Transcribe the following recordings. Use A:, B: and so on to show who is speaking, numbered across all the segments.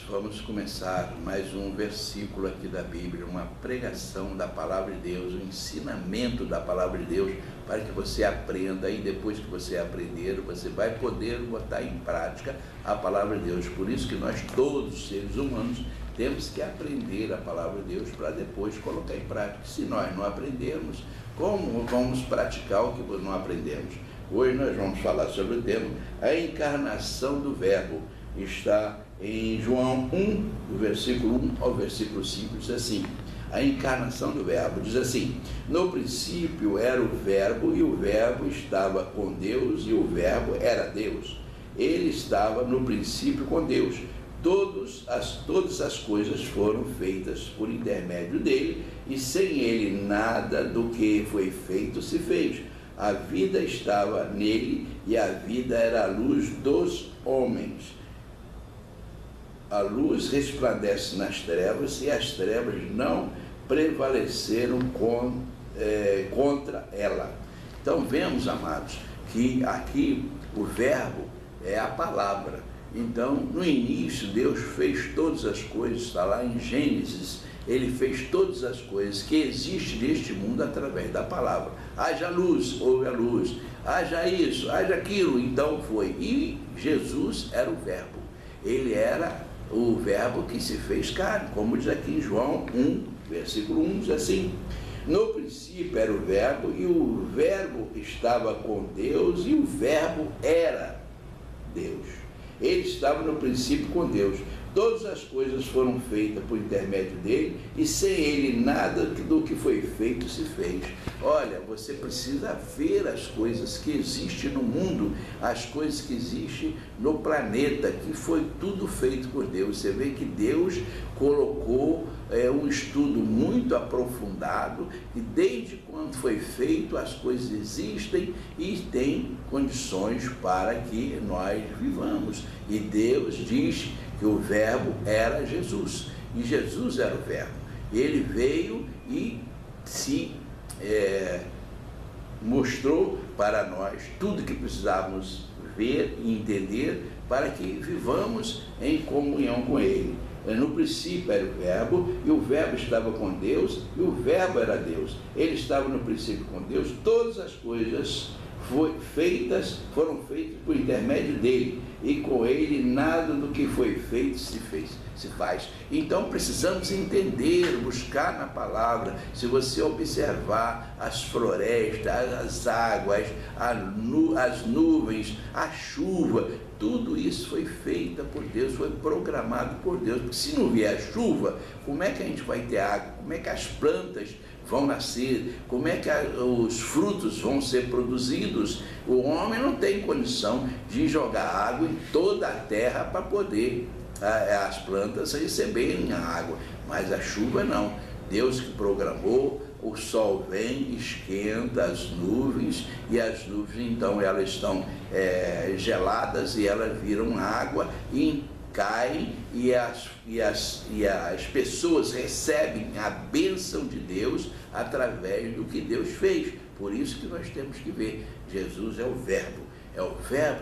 A: vamos começar mais um versículo aqui da Bíblia, uma pregação da Palavra de Deus, um ensinamento da Palavra de Deus, para que você aprenda, e depois que você aprender, você vai poder botar em prática a Palavra de Deus. Por isso que nós todos, seres humanos, temos que aprender a Palavra de Deus para depois colocar em prática. Se nós não aprendermos, como vamos praticar o que não aprendemos? Hoje nós vamos falar sobre o tema, a encarnação do Verbo. Está em João 1, do versículo 1 ao versículo 5, diz assim: a encarnação do Verbo, diz assim: no princípio era o Verbo, e o Verbo estava com Deus, e o Verbo era Deus. Ele estava no princípio com Deus. Todas as coisas foram feitas por intermédio dele, e sem ele nada do que foi feito se fez. A vida estava nele, e a vida era a luz dos homens. A luz resplandece nas trevas, e as trevas não prevaleceram contra ela. Então vemos, amados, que aqui o Verbo é a palavra. Então, no início, Deus fez todas as coisas, está lá em Gênesis, ele fez todas as coisas que existem neste mundo através da palavra. Haja luz, houve a luz, haja isso, haja aquilo, então foi. E Jesus era o Verbo, ele era o Verbo que se fez carne, como diz aqui em João 1, versículo 1, diz assim: no princípio era o Verbo, e o Verbo estava com Deus, e o Verbo era Deus. Ele estava no princípio com Deus. Todas as coisas foram feitas por intermédio dele, e sem ele nada do que foi feito se fez. Olha, você precisa ver as coisas que existem no mundo, as coisas que existem no planeta, que foi tudo feito por Deus. Você vê que Deus colocou um estudo muito aprofundado, e desde quando foi feito as coisas existem e tem condições para que nós vivamos. E Deus diz que o Verbo era Jesus, e Jesus era o Verbo. Ele veio e se mostrou para nós tudo que precisávamos ver e entender para que vivamos em comunhão com Ele. No princípio era o Verbo, e o Verbo estava com Deus, e o Verbo era Deus. Ele estava no princípio com Deus. Todas as coisas foram feitas por intermédio dele, e com ele nada do que foi feito se faz. Então precisamos entender, buscar na palavra. Se você observar as florestas, as águas, as nuvens, a chuva, tudo isso foi feito por Deus, foi programado por Deus. Porque se não vier a chuva, como é que a gente vai ter água? Como é que as plantas vão nascer? Como é que os frutos vão ser produzidos? O homem não tem condição de jogar água em toda a terra para poder as plantas receberem a água, mas a chuva não. Deus que programou, o sol vem, esquenta as nuvens, e as nuvens então elas estão geladas, e elas viram água e caem, e as pessoas recebem a bênção de Deus através do que Deus fez. Por isso que nós temos que ver, Jesus é o Verbo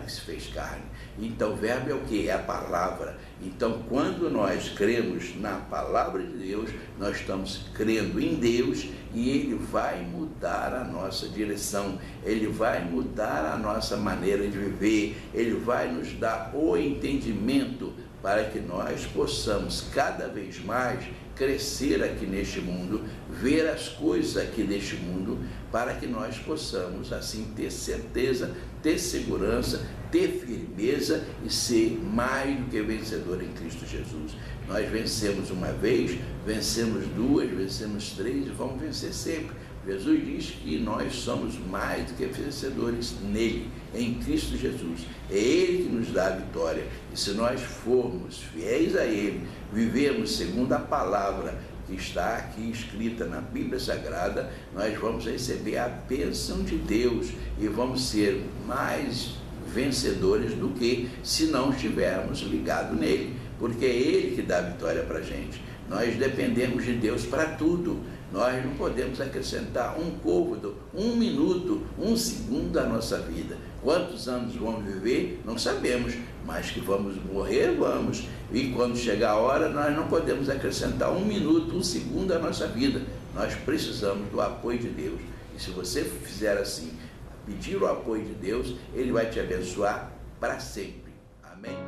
A: que se fez carne. Então o Verbo é o que? É a palavra. Então quando nós cremos na palavra de Deus, nós estamos crendo em Deus, e Ele vai mudar a nossa direção, Ele vai mudar a nossa maneira de viver, Ele vai nos dar o entendimento para que nós possamos cada vez mais crescer aqui neste mundo, ver as coisas aqui neste mundo, para que nós possamos assim ter certeza, ter segurança, ter firmeza e ser mais do que vencedor em Cristo Jesus. Nós vencemos uma vez, vencemos duas, vencemos três, e vamos vencer sempre. Jesus diz que nós somos mais do que vencedores nele, em Cristo Jesus. É Ele que nos dá a vitória. E se nós formos fiéis a Ele, vivermos segundo a palavra que está aqui escrita na Bíblia Sagrada, nós vamos receber a bênção de Deus e vamos ser mais vencedores do que se não estivermos ligados nele, porque é Ele que dá a vitória para a gente. Nós dependemos de Deus para tudo. Nós não podemos acrescentar um côvado, um minuto, um segundo à nossa vida. Quantos anos vamos viver, não sabemos, mas que vamos morrer, vamos. E quando chegar a hora, nós não podemos acrescentar um minuto, um segundo à nossa vida. Nós precisamos do apoio de Deus. E se você fizer assim, pedir o apoio de Deus, Ele vai te abençoar para sempre. Amém?